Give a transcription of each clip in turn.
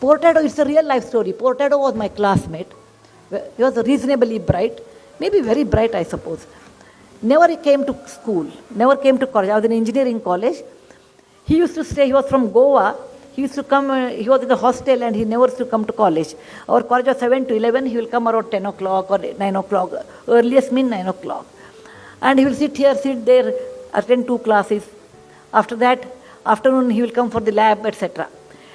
Portado, it's a real life story. Portado was my classmate. He was reasonably bright, maybe very bright, I suppose. Never came to school, never came to college. I was in engineering college. He used to stay, he was from Goa. He used to come, he was in the hostel and he never used to come to college. Our college was 7 to 11, he will come around 10 o'clock or 9 o'clock, earliest mean 9 o'clock. And he will sit here, sit there, attend 2 classes. After that, afternoon he will come for the lab, etc.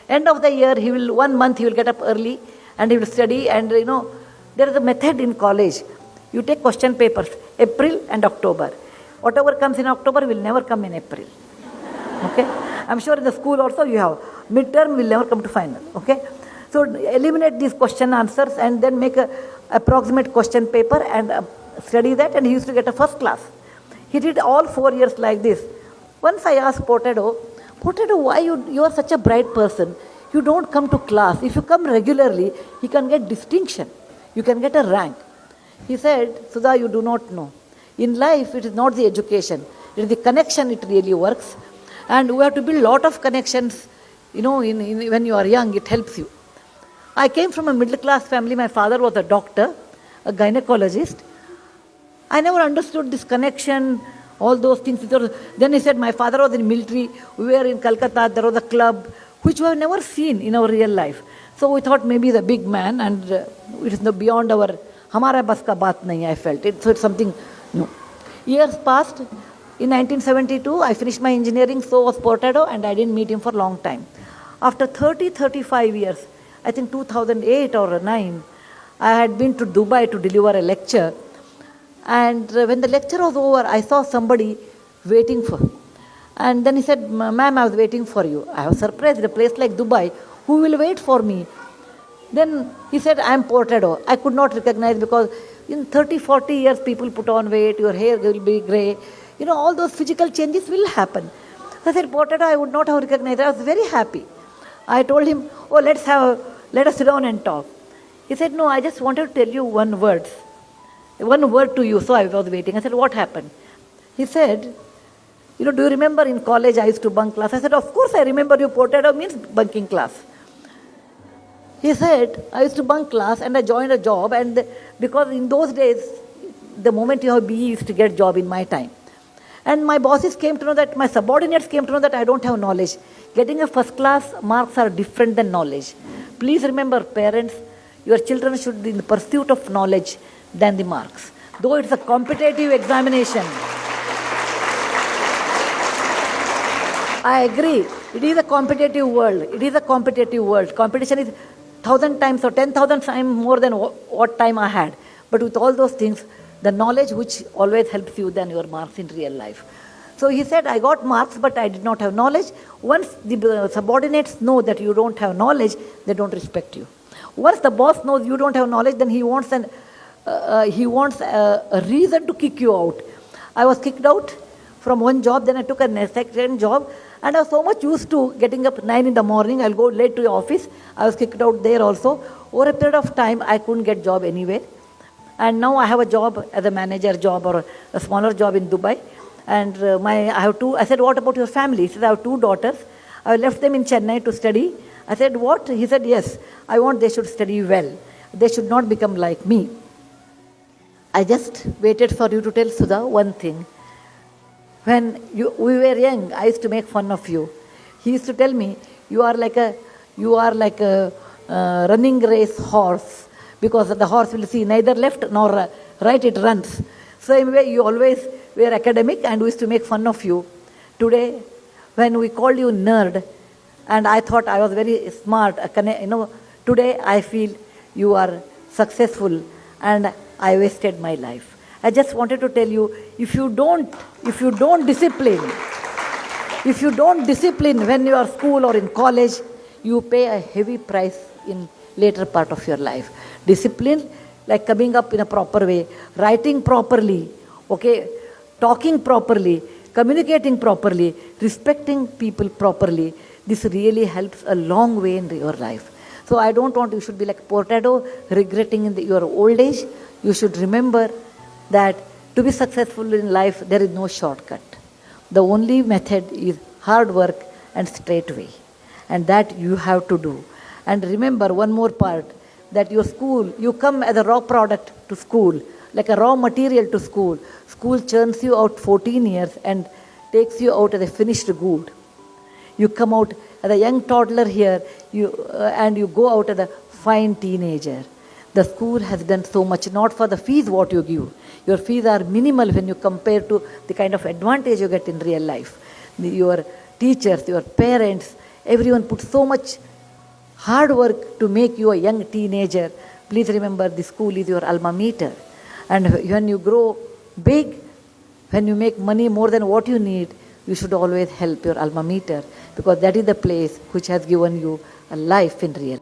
End of the year, 1 month he will get up early and he will study. And there is a method in college. You take question papers, April and October. Whatever comes in October will never come in April. Okay? I'm sure in the school also you have. Midterm will never come to final. Okay? So eliminate these question answers and then make a approximate question paper and study that, and he used to get a first class. He did all 4 years like this. Once I asked Portado, why you are such a bright person? You don't come to class. If you come regularly, you can get distinction. You can get a rank. He said, Sudha, you do not know. In life, it is not the education. It is the connection it really works. And we have to build a lot of connections. When you are young, it helps you. I came from a middle class family. My father was a doctor, a gynecologist. I never understood this connection, all those things. Then he said, my father was in military. We were in Calcutta. There was a club, which we have never seen in our real life. So we thought maybe he's a big man and it is beyond our, hamara bas ka baat nahi, I felt it. So it's something new. Years passed. In 1972, I finished my engineering, so was Portado, and I didn't meet him for a long time. After 35 years, I think 2008 or 9, I had been to Dubai to deliver a lecture. And when the lecture was over, I saw somebody waiting for me. And then he said, ma'am, I was waiting for you. I was surprised, in a place like Dubai, who will wait for me? Then he said, I am Portado. I could not recognize, because in 30-40 years, people put on weight, your hair will be grey. All those physical changes will happen. I said, Portado, I would not have recognized. I was very happy. I told him, let us sit down and talk. He said, no, I just wanted to tell you one word to you. So I was waiting. I said, what happened? He said, do you remember in college I used to bunk class? I said, of course I remember you. Portado means bunking class. He said, I used to bunk class and I joined a job, and because in those days, the moment you have BE, you used to get job in my time. And my bosses came to know that, my subordinates came to know that I don't have knowledge. Getting a first class marks are different than knowledge. Please remember, parents, your children should be in the pursuit of knowledge than the marks. Though it's a competitive examination. I agree. It is a competitive world. It is a competitive world. Competition is 1,000 times or 10,000 times more than what time I had. But with all those things, the knowledge which always helps you than your marks in real life. So he said, I got marks, but I did not have knowledge. Once the subordinates know that you don't have knowledge, they don't respect you. Once the boss knows you don't have knowledge, then he wants a reason to kick you out. I was kicked out from one job, then I took a second job, and I was so much used to getting up 9 in the morning, I'll go late to the office. I was kicked out there also. Over a period of time, I couldn't get job anywhere. And now I have a job as a manager job or a smaller job in Dubai. And I said, what about your family? He said, I have 2 daughters. I left them in Chennai to study. I said, what? He said, yes, I want they should study well. They should not become like me. I just waited for you to tell Sudha one thing. When we were young, I used to make fun of you. He used to tell me, you are like a running race horse. Because the horse will see neither left nor right, it runs. So anyway, you always were academic and we used to make fun of you. Today, when we called you nerd, and I thought I was very smart, today I feel you are successful and I wasted my life. I just wanted to tell you, if you don't discipline when you are school or in college, you pay a heavy price in later part of your life. Discipline, like coming up in a proper way, writing properly, talking properly, communicating properly, respecting people properly. This really helps a long way in your life. So I don't want you should be like Portado, regretting in your old age. You should remember that to be successful in life, there is no shortcut. The only method is hard work and straight way. And that you have to do. And remember one more part, that your school, you come as a raw product to school, like a raw material to school. School churns you out 14 years and takes you out as a finished good. You come out as a young toddler here, and you go out as a fine teenager. The school has done so much, not for the fees what you give. Your fees are minimal when you compare to the kind of advantage you get in real life. Your teachers, your parents, everyone put so much hard work to make you a young teenager. Please remember, the school is your alma mater. And when you grow big, when you make money more than what you need, you should always help your alma mater, because that is the place which has given you a life in real.